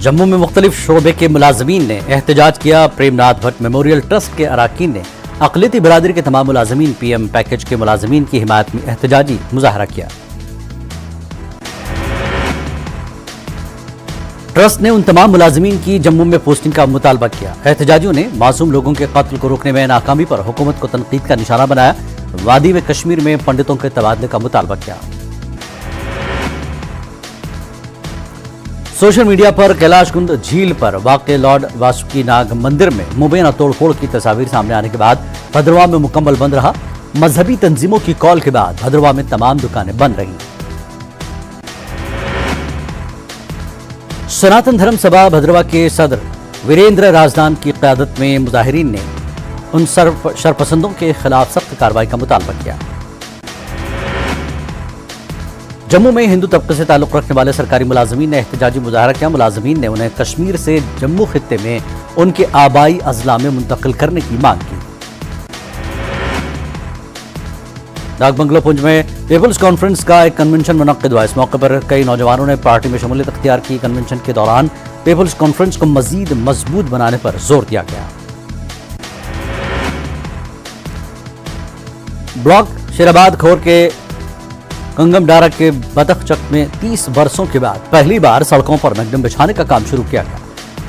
जम्मू में मुख्तलिफ शोबे के मुलाजमीन ने एहतजाज किया। प्रेमनाथ भट्ट मेमोरियल ट्रस्ट के अरकान ने अक़लियती बिरादरी के तमाम मुलाजमीन PM पैकेज के मुलाजमीन की हिमायत में एहतजाजी मुजाहरा किया। ट्रस्ट ने उन तमाम मुलाजमीन की जम्मू में पोस्टिंग का मुतालबा किया। एहतजाजियों ने मासूम लोगों के कत्ल को रोकने में नाकामी पर हुकूमत को तनकीद का निशाना बनाया। वादी में कश्मीर में पंडितों के तबादले का मुतालबा किया। सोशल मीडिया पर कैलाशकुंड झील पर वाक़ लॉर्ड वासुकीनाग मंदिर में मुबैना तोड़फोड़ की तस्वीर सामने आने के बाद भद्रवाह में मुकम्मल बंद रहा। मजहबी तंजीमों की कॉल के बाद भद्रवाह में तमाम दुकानें बंद रहीं। सनातन धर्म सभा भद्रवाह के सदर वीरेंद्र राजदान की क़यादत में मुजाहिरीन ने उन शरपसंदों के खिलाफ सख्त कार्रवाई का मुतालबा किया। जम्मू में हिंदू तबके से ताल्लुक रखने वाले सरकारी मुलाजमीन ने एहतजाजी मुजाहरा किया। मुलाजमीन ने उन्हें कश्मीर से जम्मू खित्ते में उनके आबाई अजला में मुंतकिल करने की मांग की। डाकबंगलो पुंज में पीपल्स कॉन्फ्रेंस का एक कन्वेंशन मुनक्किद हुआ। इस मौके पर कई नौजवानों ने पार्टी में शमूलियत अख्तियार की। कन्वेंशन के दौरान पीपल्स कॉन्फ्रेंस को मजीद मजबूत बनाने पर जोर दिया गया। ब्लॉक शेराबाद खोर के कंगमडारा के बदखचक में 30 वर्षों के बाद पहली बार सड़कों पर मैग्डम बिछाने का काम शुरू किया गया।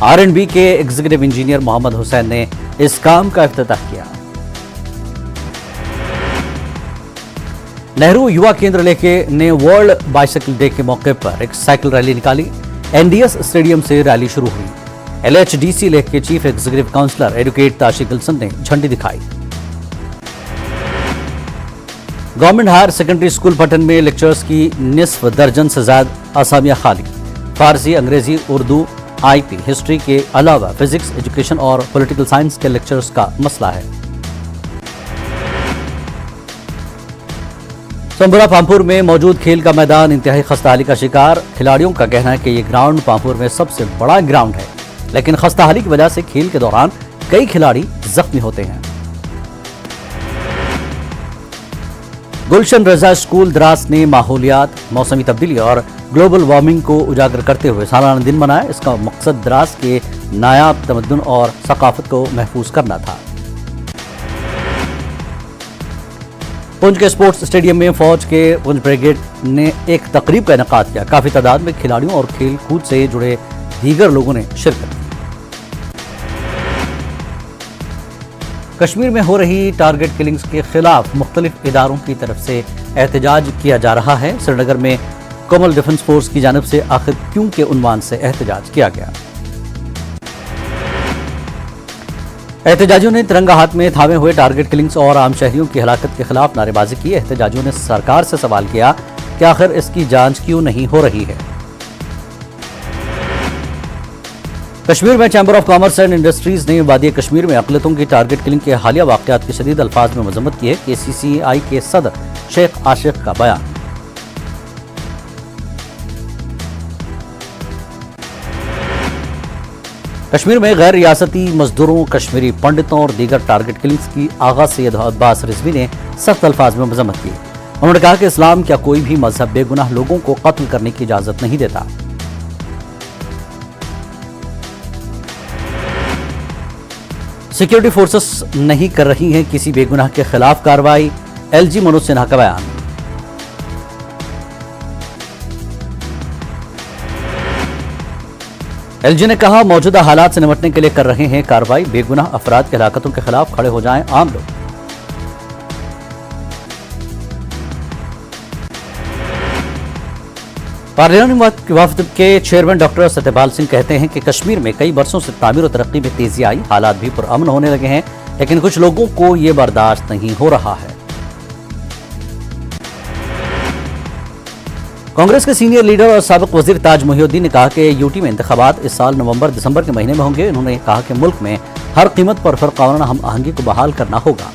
R&B के एग्जीक्यूटिव इंजीनियर मोहम्मद हुसैन ने इस काम का इफ्तिताह किया। नेहरू युवा केंद्र लेके ने वर्ल्ड बाइसाइकिल डे के मौके पर एक साइकिल रैली निकाली। NDS स्टेडियम से रैली शुरू हुई। LHDC लेक के chief executive councillor advocate Tashi Gyalson ने झंडी दिखाई। Government higher secondary school Pattan में लेक्चर्स की निस्फ दर्जन से ज्यादा असामियां खाली। फारसी, अंग्रेजी, उर्दू, IP, हिस्ट्री के अलावा फिजिक्स, एजुकेशन और पॉलिटिकल साइंस के लेक्चर्स का मसला है। संबरा पामपुर में मौजूद खेल का मैदान इंतहाई खस्ताहाली का शिकार। खिलाड़ियों का कहना है कि यह ग्राउंड पामपुर में सबसे बड़ा ग्राउंड है, लेकिन खस्ताहाली की वजह से खेल के दौरान कई खिलाड़ी जख्मी होते हैं। गुलशन रजा स्कूल द्रास ने माहौलियात, मौसमी तब्दीली और ग्लोबल वार्मिंग को उजागर करते हुए सालाना दिन मनाया। इसका मकसद द्रास के नायाब तमद्दुन और सकाफत को महफूज करना था। पुंछ के स्पोर्ट्स स्टेडियम में फौज के पुंछ ब्रिगेड ने एक तकरीब का इनेकाद किया। काफी तादाद में खिलाड़ियों और खेल कूद से जुड़े दीगर लोगों ने शिरकत की। कश्मीर में हो रही टारगेट किलिंग्स के खिलाफ मुख्तलिफ इदारों की तरफ से एहतजाज किया जा रहा है। श्रीनगर में कॉमन डिफेंस फोर्स की जानिब से आखिर क्यों के उन्वान से एहतजाज किया गया। एहतजाजियों ने तिरंगा हाथ में थामे हुए टारगेट किलिंग्स और आम शहरियों की हलाकत के खिलाफ नारेबाजी की। एहतजाजियों ने सरकार से सवाल किया कि आखिर इसकी जांच क्यों नहीं हो रही है। कश्मीर में chamber of commerce and industries ने वादी कश्मीर में अक़लियतों की टारगेट किलिंग के हालिया वाक़यात की शदीद अल्फाज में मजम्मत की है। KCCI के सदर शेख आशिक का बयान। कश्मीर में गैर रियासती मजदूरों, कश्मीरी पंडितों और दीगर टारगेट किलिंग्स की आगा सैयद अब्बास रिजवी ने सख्त अल्फाज में मजम्मत की। उन्होंने कहा कि इस्लाम क्या कोई भी मजहब बेगुनाह लोगों को कत्ल करने की इजाजत नहीं देता। सिक्योरिटी फोर्सेस नहीं कर रही हैं किसी बेगुनाह के खिलाफ कार्रवाई। LG मनोज सिन्हा का बयान। LG ने कहा मौजूदा हालात से निपटने के लिए कर रहे हैं कार्रवाई। बेगुनाह अफराद की हलाकतों के खिलाफ खड़े हो जाएं आम लोग। पार्लियामेंट वफ्द के चेयरमैन डॉक्टर सत्यपाल सिंह कहते हैं कि कश्मीर में कई वर्षों से तामीर और तरक्की में तेजी आई। हालात भी पुरअमन होने लगे हैं, लेकिन कुछ लोगों को ये बर्दाश्त नहीं हो रहा है। कांग्रेस के सीनियर लीडर और साबिक वजीर ताज मोहिउद्दीन ने कहा कि यूटी में इंतखाबात इस साल नवंबर-दिसंबर के महीने में होंगे। उन्होंने कहा कि मुल्क में हर कीमत पर फरकाना हम आहंगी को बहाल करना होगा।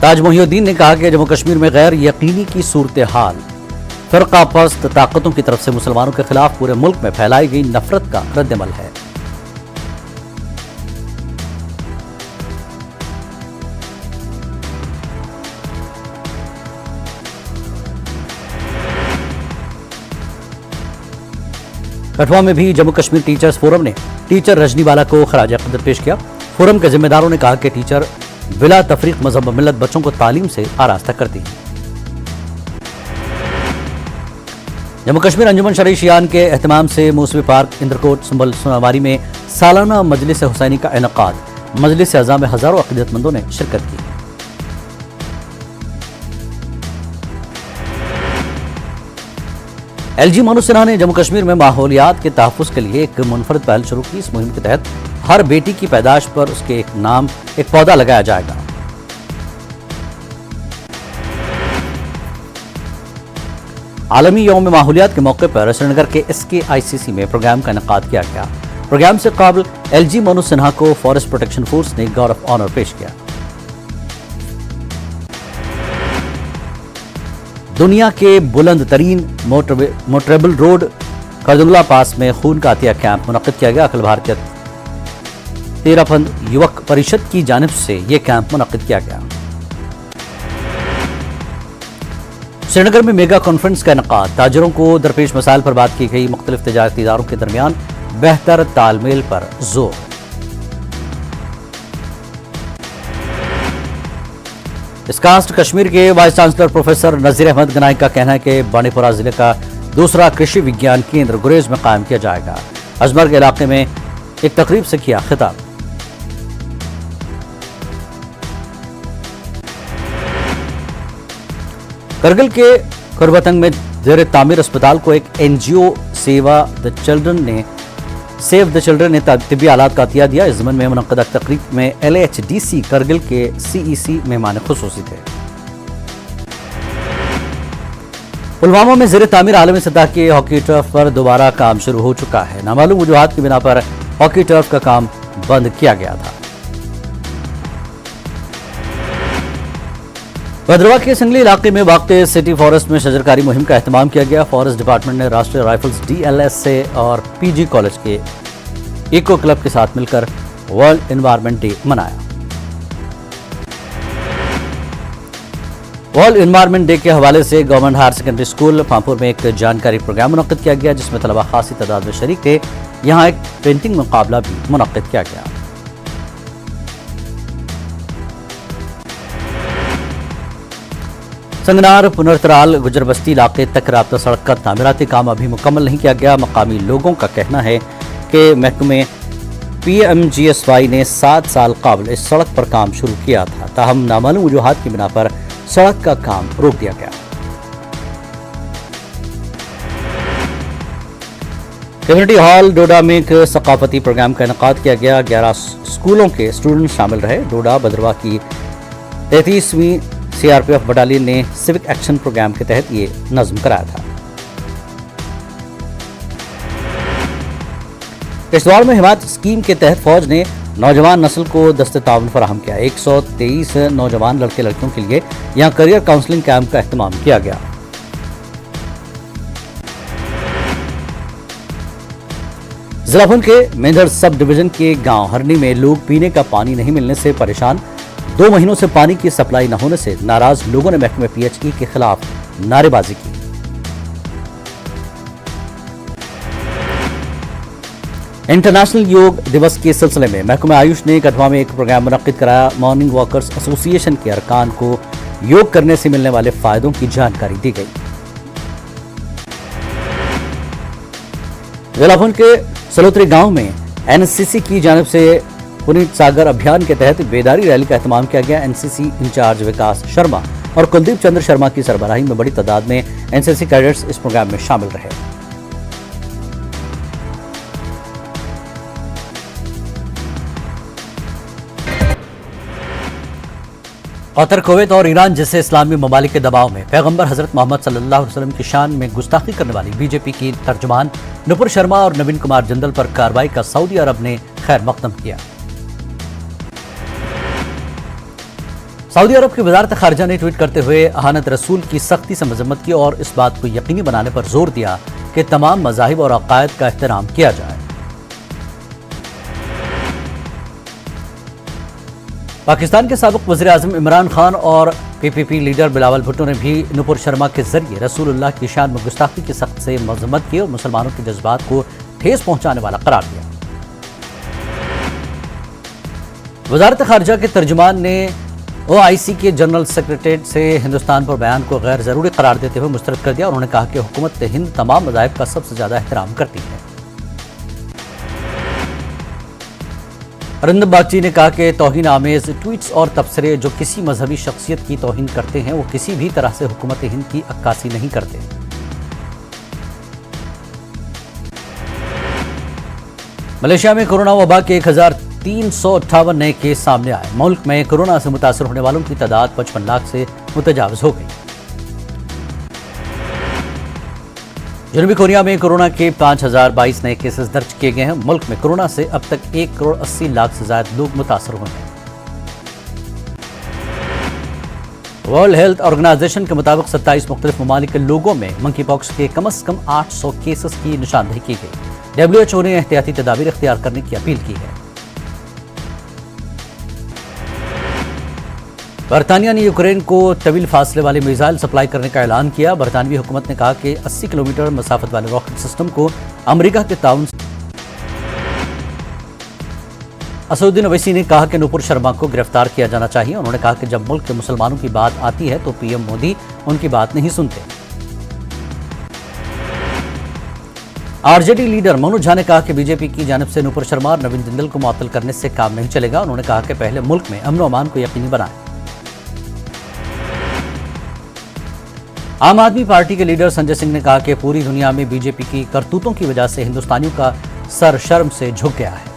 ताज मोहिउद्दीन ने कहा कि जम्मू कश्मीर में गैर यकीनी की सूरत हाल फरकापरस्त ताकतों की तरफ से मुसलमानों के खिलाफ पूरे मुल्क में फैलाई गई नफरत का रद्दमल है। कठुआ में भी जम्मू कश्मीर टीचर्स फोरम ने टीचर रजनीवाला को खराज अक़ीदत पेश किया। फोरम के जिम्मेदारों ने कहा कि टीचर बिला तफरीक मजहब मिल्लत बच्चों को तालीम से आरास्ता करती है। जम्मू कश्मीर अंजुमन शरई शियान के एहतमाम से मूसवी पार्क इंद्रकोट संबल सोनावारी में सालाना मजलिस हुसैनी का इनेकाद। मजलिस अज़ा में हजारों अक़ीदतमंदों ने शिरकत की। LG मनोज सिन्हा ने जम्मू कश्मीर में माहौलियात के तहफ़्फ़ुज़ के लिए एक मुनफरद पहल शुरू की। इस मुहिम के तहत हर बेटी की पैदाश पर उसके एक नाम एक पौधा लगाया जाएगा। आलमी यौम माहौलियात के मौके पर श्रीनगर के SKICC में प्रोग्राम का इनेकाद किया गया। प्रोग्राम से काबिल LG मनोज सिन्हा को फॉरेस्ट प्रोटेक्शन फोर्स ने गार्ड ऑफ ऑनर पेश किया। दुनिया के बुलंद तरीन मोटरेबल रोड करदुंगला पास में खून का अतिया कैंप मुनक्किद किया गया। अखिल भारतीय तेरापंथ युवक परिषद की जानिब से यह कैंप मुनक्किद किया गया। श्रीनगर में मेगा कॉन्फ्रेंस का इनेकाद। ताजिरों को दरपेश मसाइल पर बात की गई। मुख्तलिफ तिजारती इदारों के दरमियान बेहतर तालमेल पर जोर। इसकास्ट कश्मीर के vice chancellor professor Nazir Ahmad Ganai का कहना है कि बांडीपुरा जिले का दूसरा कृषि विज्ञान केंद्र गुरेज में कायम किया जाएगा। अजमर के इलाके में एक तकरीब से किया खिताब। करगिल के कुरबतंग में जेर तामीर अस्पताल को एक NGO सेव द चिल्ड्रन ने तिब्बी आलात का अतिया दिया। इस ज़मन में मुनक्किदा तकरीब में LHDC करगिल के CEC मेहमान खुसूसी थे। पुलवामा में जेर तामीर आलमी सतह के हॉकी टर्फ पर दोबारा काम शुरू हो चुका है। नामालूम वजूहात की बिना पर हॉकी टर्फ का काम बंद किया गया था। भद्रवा के संगली इलाके में वाक़ सिटी फॉरेस्ट में शजरकारी मुहिम का एहतमाम किया गया। फॉरेस्ट डिपार्टमेंट ने राष्ट्रीय राइफल्स DLSA और PG कॉलेज के इको क्लब के साथ मिलकर वर्ल्ड एनवायरनमेंट डे मनाया। वर्ल्ड एनवायरनमेंट डे के हवाले से government higher secondary school Pampore में एक जानकारी प्रोग्राम मुनक्किद किया गया, जिसमें तलबा खासी तादाद में शरीक थे। यहाँ एक पेंटिंग मुकाबला भी मुनक्किद किया गया। संगनार पुनर्तराल गुजरबस्ती इलाके तक राब्ता सड़क का तामीराती काम अभी मुकम्मल नहीं किया गया। मकामी लोगों का कहना है कि महकमे PMGSY ने 7 साल कबल इस सड़क पर काम शुरू किया था, ताहम नामालूम वजूहात की बिना पर सड़क का काम रोक दिया गया। कम्युनिटी हॉल डोडा में एक सकाफती प्रोग्राम का इनेकाद किया गया। 11 स्कूलों के स्टूडेंट शामिल रहे। डोडा भद्रवा की 33वीं CRPF बटालियन ने सिविक एक्शन प्रोग्राम के तहत ये नज्म कराया था। किश्तवाड़ में हिमायत स्कीम के तहत फौज ने नौजवान नस्ल को दस्ते ताउन फराहम किया। 123 नौजवान लड़के लड़कियों के लिए यहां करियर काउंसलिंग कैंप का एहतमाम किया गया। जिला पुंछ के मेंढर सब डिवीजन के गांव हरनी में लोग पीने का पानी नहीं मिलने से परेशान। 2 महीनों से पानी की सप्लाई न होने से नाराज लोगों ने महकमे PHE के खिलाफ नारेबाजी की। इंटरनेशनल योग दिवस के सिलसिले में महकमा आयुष ने कठुआ में एक प्रोग्राम मुनक्किद कराया। मॉर्निंग वॉकर्स एसोसिएशन के अरकान को योग करने से मिलने वाले फायदों की जानकारी दी गई। जिला पुंछ के सलोत्री गांव में NCC की जानिब से पुनीत सागर अभियान के तहत बेदारी रैली का एहतमाम किया गया। NCC इंचार्ज विकास शर्मा और कुलदीप चंद्र शर्मा की सरबराही में बड़ी तादाद में NCC कैडेट्स इस प्रोग्राम में शामिल रहे। कतर, कुवैत और ईरान जैसे इस्लामी ममालिक के दबाव में पैगंबर हजरत मोहम्मद सल्लल्लाहु अलैहि वसल्लम की शान में गुस्ताखी करने वाली बीजेपी की तर्जुमान नुपुर शर्मा और नवीन कुमार जिंदल पर कार्रवाई का सऊदी अरब ने खैर मकदम किया। सऊदी अरब की वजारत खारजा ने ट्वीट करते हुए अहानत रसूल की सख्ती से मजम्मत की और इस बात को यकीनी बनाने पर जोर दिया कि तमाम मज़ाहिब और अकायद का एहतराम किया जाए। पाकिस्तान के साबिक वज़ीर आज़म इमरान खान और PPP लीडर बिलावल भुट्टो ने भी नुपुर शर्मा के जरिए रसूलुल्लाह की शान में गुस्ताखी की सख्त से मजम्मत की और मुसलमानों के जज्बात को ठेस पहुंचाने वाला करार दिया। वजारत खारजा के तर्जुमान ने ओआईसी के जनरल सेक्रेटरीट से हिंदुस्तान पर बयान को गैर जरूरी करार देते हुए मुस्तरद कर दिया। उन्होंने कहा कि हुकूमत हिंद तमाम मज़ाहिब का सबसे ज्यादा एहतराम करती है। अरिंदम बागची ने कहा कि तौहीन आमेज ट्वीट्स और तबसरे जो किसी मजहबी शख्सियत की तौहीन करते हैं वो किसी भी तरह से हुकूमत हिंद की अक्कासी नहीं करते। मलेशिया में कोरोना वबा के 1358 नए केस सामने आए। मुल्क में कोरोना से मुतासर होने वालों की तादाद 55 लाख से मुतजावज हो गई। जनूबी कोरिया में कोरोना के 5022 नए केसेस दर्ज किए गए हैं। मुल्क में कोरोना से अब तक 1,80,00,000 से ज्यादा लोग मुतासर हुए हैं। वर्ल्ड हेल्थ ऑर्गेनाइजेशन के मुताबिक 27 मुख्तलिफ ममालिक के लोगों में मंकी पॉक्स के कम से कम 800 केसेस की निशानदेही की गई। WHO ने एहतियाती तदाबीर इख्तियार करने की अपील की है। बरतानिया ने यूक्रेन को तवील फासले वाले मिसाइल सप्लाई करने का ऐलान किया। बरतानवी हुकूमत ने कहा कि 80 किलोमीटर मसाफत वाले रॉकेट सिस्टम को अमेरिका के ताउन। असदुद्दीन ओवैसी ने कहा कि नूपुर शर्मा को गिरफ्तार किया जाना चाहिए। उन्होंने कहा कि जब मुल्क के मुसलमानों की बात आती है तो पीएम मोदी उनकी बात नहीं सुनते। आरजेडी लीडर मनोज झा ने कहा कि बीजेपी की जानिब से नूपुर शर्मा और नवीन जिंदल को मुअत्तल करने से काम नहीं चलेगा। उन्होंने कहा कि पहले मुल्क में अमन व अमान को यकीनी बनाएं। आम आदमी पार्टी के लीडर संजय सिंह ने कहा कि पूरी दुनिया में बीजेपी की करतूतों की वजह से हिंदुस्तानियों का सर शर्म से झुक गया है।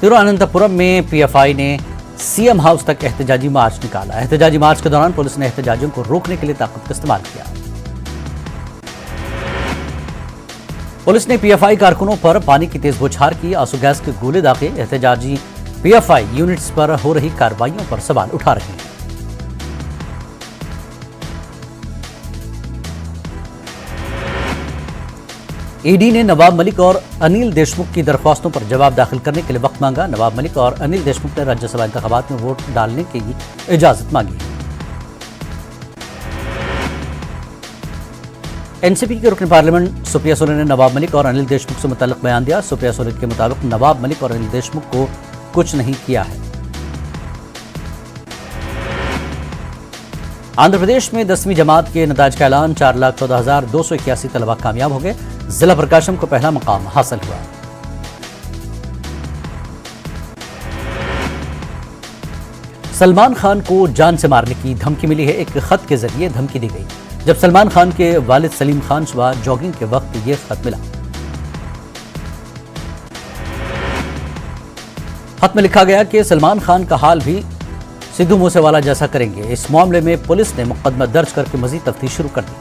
तिरुवनंतपुरम में पीएफआई ने सीएम हाउस तक एहतजाजी मार्च निकाला। एहतजाजी मार्च के दौरान पुलिस ने एहतजाजियों को रोकने के लिए ताकत का इस्तेमाल किया। पुलिस ने पीएफआई कारकुनों पर पानी की तेज बौछार की, आंसू गैस के गोले दागे। एहतजाजी पीएफआई यूनिट्स पर हो रही कार्रवाइयों पर सवाल उठा रहे हैं। ईडी ने नवाब मलिक और अनिल देशमुख की दरख्वास्तों पर जवाब दाखिल करने के लिए वक्त मांगा। नवाब मलिक और अनिल देशमुख ने राज्यसभा इंतखाबात में वोट डालने की इजाजत मांगी। एनसीपी के रुकन पार्लियामेंट सुप्रिया सुले ने नवाब मलिक और अनिल देशमुख से मुतल्लिक बयान दिया। सुप्रिया सुले के मुताबिक नवाब मलिक और अनिल देशमुख को कुछ नहीं किया है। आंध्र प्रदेश में 10वीं जमात के नताज का ऐलान। 4,14,281 तलबा कामयाब हो गए। जिला प्रकाशम को पहला मकाम हासिल हुआ। सलमान खान को जान से मारने की धमकी मिली है। एक खत के जरिए धमकी दी गई। जब सलमान खान के वालिद सलीम खान सुबह जॉगिंग के वक्त यह खत मिला। खत में लिखा गया कि सलमान खान का हाल भी सिद्धू मूसेवाला जैसा करेंगे। इस मामले में पुलिस ने मुकदमा दर्ज करके मजीद तफ्तीश शुरू कर दी।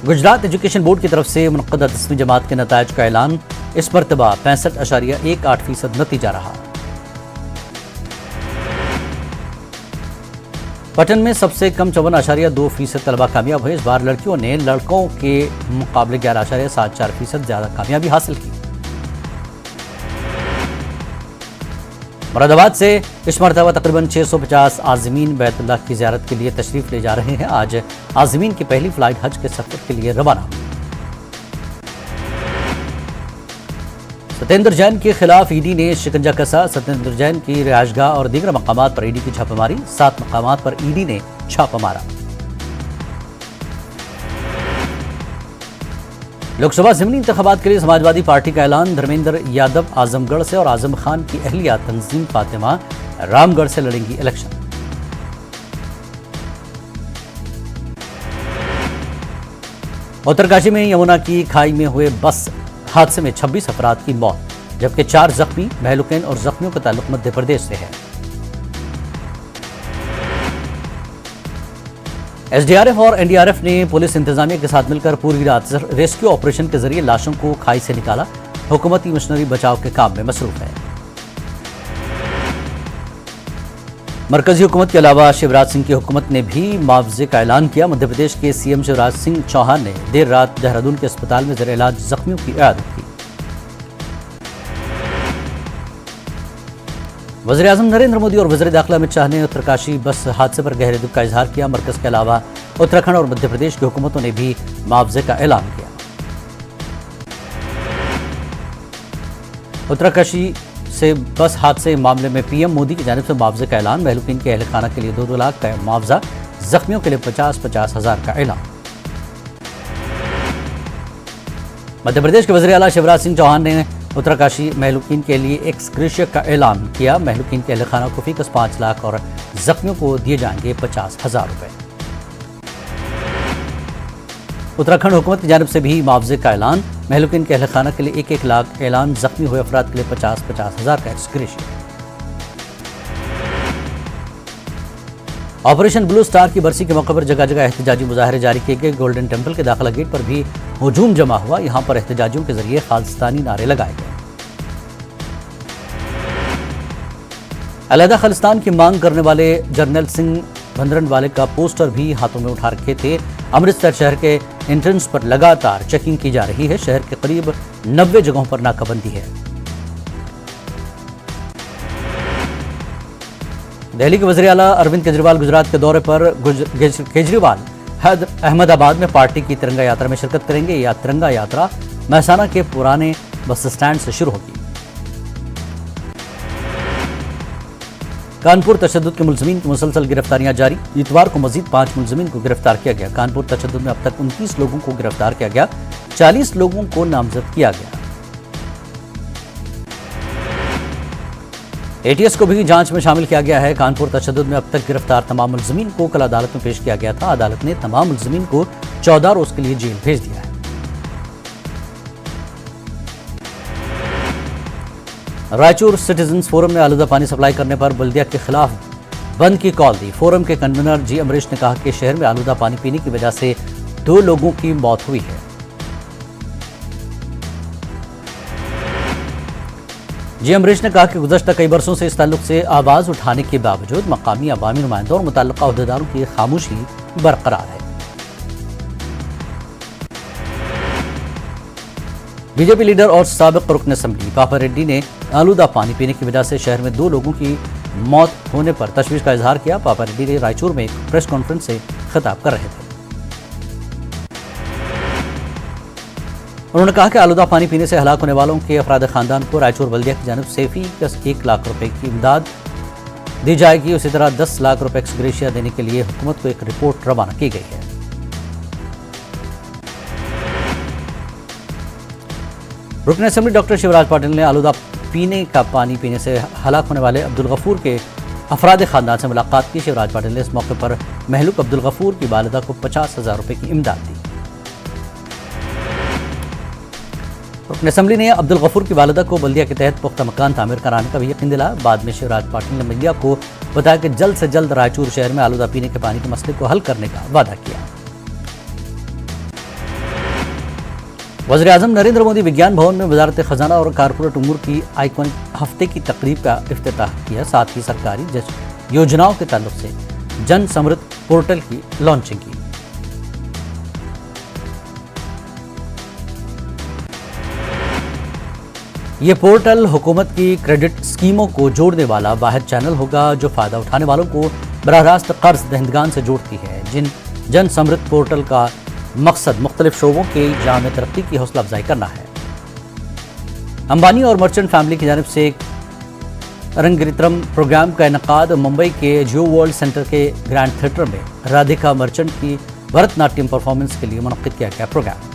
गुजरात एजुकेशन बोर्ड की तरफ से मुनक्कदा 10वीं जमात के नतायज का ऐलान। इस मरतबा 65.18% नतीजा रहा। पटन में सबसे कम 54.2% तलबा कामयाब हुए। इस बार लड़कियों ने लड़कों के मुकाबले 11.74% ज्यादा कामयाबी हासिल की। मुरादाबाद से इस मरतबा तकरीबन 650 आज़मीन बैतुल्लाह की ज़ियारत के लिए तशरीफ ले जा रहे हैं। आज आज़मीन की पहली फ्लाइट हज के सफर के लिए रवाना हुई। सत्येंद्र जैन के खिलाफ ईडी ने शिकंजा कसा। सत्येंद्र जैन की रिहायशगाह और दीगर मकामात पर ईडी की छापेमारी। 7 मकामात पर ईडी ने छापा मारा। लोकसभा ज़िमनी इंतखाबात के लिए समाजवादी पार्टी का ऐलान। धर्मेंद्र यादव आजमगढ़ से और आजम खान की अहलिया तंजीम फातिमा रामगढ़ से लड़ेंगी इलेक्शन। उत्तरकाशी में यमुना की खाई में हुए बस हादसे में 26 अफराद की मौत, जबकि 4 जख्मी। महलुकैन और जख्मियों का ताल्लुक मध्य प्रदेश से है। एसडीआरएफ और एनडीआरएफ ने पुलिस इंतजामिया के साथ मिलकर पूरी रात रेस्क्यू ऑपरेशन के जरिए लाशों को खाई से निकाला। हुकूमती मिशनरी बचाव के काम में मसरूफ है। मरकजी हुकूमत के अलावा शिवराज सिंह की हुकूमत ने भी मुआवजे का ऐलान किया। मध्य प्रदेश के सीएम शिवराज सिंह चौहान ने देर रात देहरादून के अस्पताल में ज़ेर इलाज जख्मियों की इयादत की। वज़ीर-ए-आज़म नरेंद्र मोदी और वज़ीर दाखिला अमित शाह ने उत्तरकाशी बस हादसे पर गहरे दुख का इजहार किया। मरकज के अलावा उत्तराखंड और मध्य प्रदेश की हुकूमतों ने भी मुआवजे का ऐलान किया। उत्तराकाशी से बस हादसे मामले में पीएम मोदी की जानिब से मुआवजे का ऐलान। महलूकीन के अहल खाना के लिए 2-2 लाख का मुआवजा, जख्मियों के लिए 50-50 हजार का ऐलान। मध्य प्रदेश के वज़ीर आला शिवराज सिंह चौहान ने उत्तराकाशी महलूकीन के लिए एक्स ग्रेशिया का ऐलान किया। महलूकीन के अहल खाना को फीकस 5 लाख और जख्मियों को दिए जाएंगे 50,000 रुपए। उत्तराखंड हुकूमत की जानिब से भी मुआवजे का ऐलान। महलूकीन के अहल खाना के लिए 1-1 लाख ऐलान, जख्मी हुए अफराद के लिए 50-50 हजार का x gratia. Operation blue star की बरसी के मौके पर जगह जगह एहतजाजी मुजाहरे जारी किए गए। गोल्डन टेम्पल के दाखिला गेट पर भी हुजूम जमा हुआ। यहां पर एहतजाजियों के जरिए खालिस्तानी नारे लगाए गए। अलहदा खालिस्तान की मांग करने वाले जर्नल सिंह भंदरनवाले का पोस्टर भी हाथों में उठा रखे थे। अमृतसर शहर के एंट्रेंस पर लगातार चेकिंग की जा रही है। शहर के करीब 90 जगहों पर नाकाबंदी है। दिल्ली के वज़ीर आला अरविंद केजरीवाल गुजरात के दौरे पर। केजरीवाल अहमदाबाद में पार्टी की तिरंगा यात्रा में शिरकत करेंगे। यह तिरंगा यात्रा महसाना के पुराने बस स्टैंड से शुरू होगी। कानपुर तशद्दुद के मुलज़िमीन की मुसलसल गिरफ्तारियां जारी। इतवार को मजीद 5 मुलज़िमीन को गिरफ्तार किया गया। कानपुर तशद्दुद में अब तक 29 लोगों को गिरफ्तार किया गया, 40 लोगों को नामजद किया गया। एटीएस को भी जांच में शामिल किया गया है। कानपुर तशद्दुद में अब तक गिरफ्तार तमाम मुलज़िमीन को कल अदालत में पेश किया गया था। अदालत ने तमाम मुलज़िमीन को 14 रोज के लिए जेल भेज दिया है। रायचूर सिटीजन्स फोरम ने आलूदा पानी सप्लाई करने पर बल्दिया के खिलाफ बंद की कॉल दी। फोरम के कन्वीनर जी अमरीश ने कहा कि शहर में आलूदा पानी पीने की वजह से 2 लोगों की मौत हुई है। जी अमरीश ने कहा कि गुज़श्ता कई बरसों से इस ताल्लुक से आवाज उठाने के बावजूद मकामी अवामी नुमाइंदों और मुतल्लिका अहदेदारों की खामोशी बरकरार है। बीजेपी लीडर और साबिक रुकन असेंबली पापा रेड्डी ने आलूदा पानी पीने की वजह से शहर में 2 लोगों की मौत होने पर तशवीश का इजहार किया। पापा रेड्डी ने रायचूर में एक प्रेस कॉन्फ्रेंस से खिताब कर रहे थे। उन्होंने कहा कि आलूदा पानी पीने से हलाक होने वालों के अफराद खानदान को रायचूर बल्दिया की जानिब से फीकस 1 लाख रुपए की इमदाद दी जाएगी। उसी तरह 10 लाख रुपए एक्स ग्रेशिया देने के लिए हुकूमत को एक रिपोर्ट रवाना की गई है। रुकन असेंबली डॉक्टर शिवराज पाटिल ने आलूदा पीने का पानी पीने से हलाक होने वाले अब्दुल गफूर के अफराद खानदान से मुलाकात की। शिवराज पाटिल ने इस मौके पर महलूक अब्दुल गफूर की वालिदा को 50,000 रुपए की इमदाद दी। रुकन असेंबली ने अब्दुल गफूर की वालिदा को बल्दिया के तहत पुख्ता मकान तामीर कराने का भी यकीन दिलाया। बाद में शिवराज पाटिल ने मीडिया को बताया कि जल्द से जल्द रायचूर शहर में आलूदा पीने के पानी के मसले को हल करने का वादा किया। वज़ीर आज़म नरेंद्र मोदी विज्ञान भवन में वज़ारत खजाना और कारपोरेट उमूर की आइकॉनिक हफ्ते की तकरीब का इफ्तिताह किया। साथ ही सरकारी योजनाओं के ताल्लुक से जन समृद्ध पोर्टल की लॉन्चिंग की। ये पोर्टल हुकूमत की क्रेडिट स्कीमों को जोड़ने वाला वाहिद चैनल होगा जो फ़ायदा उठाने वालों को बराह रास्त कर्ज दहिंदगान से जोड़ती है। जन समृद्ध पोर्टल का मकसद मुख्तलिफ शोबों के जाम तरक्की की हौसला अफजाई करना है। अंबानी और मर्चेंट फैमिली की जानिब से रंगरित्रम प्रोग्राम का इनकाद मुंबई के जियो वर्ल्ड सेंटर के ग्रैंड थिएटर में राधिका मर्चेंट की भरतनाट्यम परफॉर्मेंस के लिए मुनक्किद किया गया प्रोग्राम।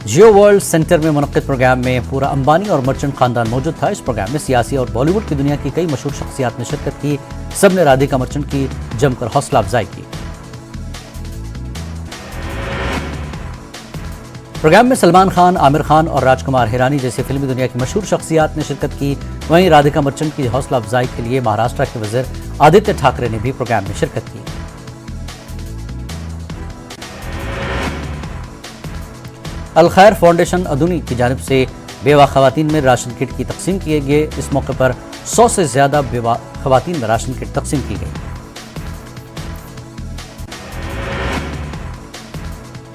जियो वर्ल्ड सेंटर में मुनक्किद प्रोग्राम में पूरा अंबानी और मर्चेंट खानदान मौजूद था। इस प्रोग्राम में सियासी और बॉलीवुड की दुनिया की कई मशहूर शख्सियात ने शिरकत की। सबने राधिका मर्चेंट की जमकर हौसला अफजाई की। प्रोग्राम में सलमान खान, आमिर खान और राजकुमार हिरानी जैसे फिल्मी दुनिया की मशहूर शख्सियात ने शिरकत की। वहीं राधिका मर्चेंट की हौसला अफजाई के लिए महाराष्ट्र के वज़ीर आदित्य ठाकरे ने भी प्रोग्राम में शिरकत की। अल खैर फाउंडेशन अदुनी की जानिब से बेवा खवातीन में राशन किट की तकसीम किए गए। इस मौके पर 100 से ज्यादा बेवा खवातीन में राशन किट तकसीम की गई।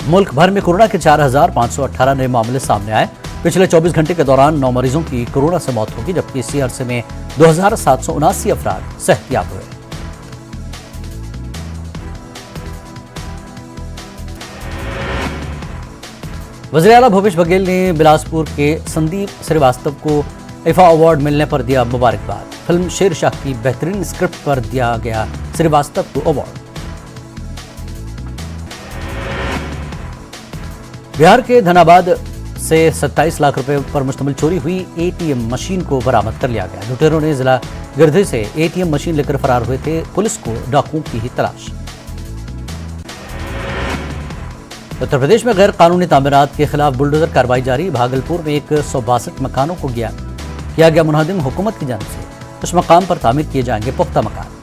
मुल्क भर में कोरोना के 4,518 नए मामले सामने आए। पिछले 24 घंटे के दौरान 9 मरीजों की कोरोना से मौत होगी, जबकि इसी अरसे में 2,779 अफराद सेहतयाब हुए। वज़ीर आला भूपेश बघेल ने बिलासपुर के संदीप श्रीवास्तव को इफ़ा अवार्ड मिलने पर दिया मुबारकबाद। फिल्म शेरशाह की बेहतरीन स्क्रिप्ट पर दिया गया श्रीवास्तव को अवार्ड। बिहार के धनाबाद से 27 लाख रुपए पर मुश्तमिल चोरी हुई एटीएम मशीन को बरामद कर लिया गया। लुटेरों ने जिला गिरधी से एटीएम मशीन लेकर फरार हुए थे। पुलिस को डाकुओं की ही तलाश। उत्तर प्रदेश में गैर कानूनी तामीरात के खिलाफ बुलडोजर कार्रवाई जारी। भागलपुर में 162 मकानों को किया गया मुनहदम। हुकूमत की जानिब से उस मकाम पर तामीर किए जाएंगे पुख्ता मकान।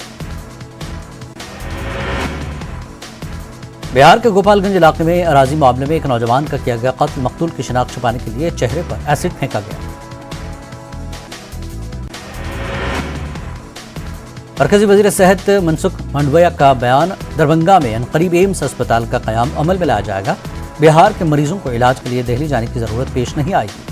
बिहार के गोपालगंज इलाके में अराजी मामले में एक नौजवान का किया गया कत्ल। मकतूल की शिनाख्त छुपाने के लिए चेहरे पर एसिड फेंका गया। मरकजी वजीर सेहत मनसुख मंडविया का बयान। दरभंगा में अनकरीब एम्स अस्पताल का कयाम अमल में लाया जाएगा। बिहार के मरीजों को इलाज के लिए दिल्ली जाने की जरूरत पेश नहीं आएगी।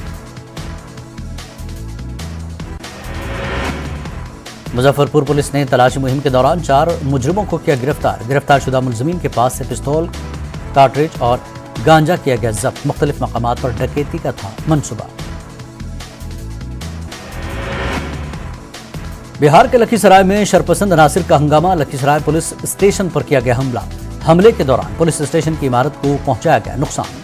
मुजफ्फरपुर पुलिस ने तलाशी मुहिम के दौरान 4 मुजरिमों को किया गिरफ्तार। गिरफ्तारशुदा मुलजिमीन के पास से पिस्तौल, कार्ट्रिज और गांजा किया गया जब्त। मुख्तलिफ मकामात पर डकैती का था मंसूबा। बिहार के लखीसराय में शरपसंद नासिर का हंगामा। लखीसराय पुलिस स्टेशन पर किया गया हमला। हमले के दौरान पुलिस स्टेशन की इमारत को पहुंचाया गया नुकसान।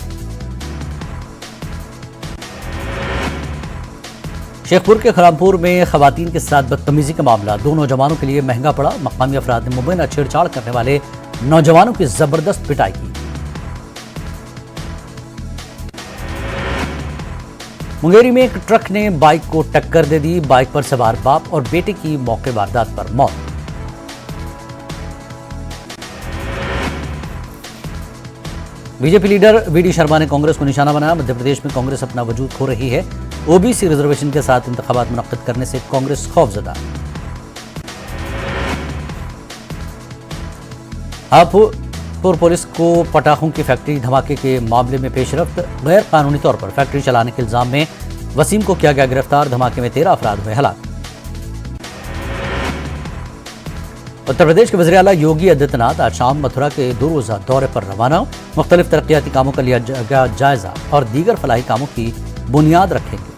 शेखपुर के खरामपुर में खवातीन के साथ बदतमीजी का मामला। 2 नौजवानों के लिए महंगा पड़ा। मकामी अफराद ने मुबैना छेड़छाड़ करने वाले नौजवानों की जबरदस्त पिटाई की। मुंगेरी में एक ट्रक ने बाइक को टक्कर दे दी। बाइक पर सवार बाप और बेटे की मौके वारदात पर मौत। बीजेपी लीडर वीडी शर्मा ने कांग्रेस को निशाना बनाया। मध्य प्रदेश में कांग्रेस अपना वजूद खो रही है। ओबीसी रिजर्वेशन के साथ इंतखाबात मुनक्किद करने से कांग्रेस खौफजदा। हापुड़ पुलिस को पटाखों की फैक्ट्री धमाके के मामले में पेशरफ्त। गैर कानूनी तौर पर फैक्ट्री चलाने के इल्जाम में वसीम को किया गया गिरफ्तार। धमाके में 13 अफराद हुए हलाक। उत्तर प्रदेश के वज़ीर आला योगी आदित्यनाथ आज शाम मथुरा के 2 रोज़ा दौरे पर रवाना। मुख्तलिफ तरक्याती कामों का लिया गया जायजा और दीगर फलाही कामों की बुनियाद रखेंगे।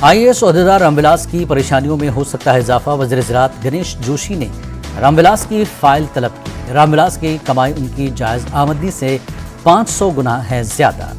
आईएएस ओहदेदार रामविलास की परेशानियों में हो सकता है इजाफा। वज़ीर ज़राअत गणेश जोशी ने रामविलास की फाइल तलब की। रामविलास की कमाई उनकी जायज़ आमदनी से 500 गुना है ज्यादा।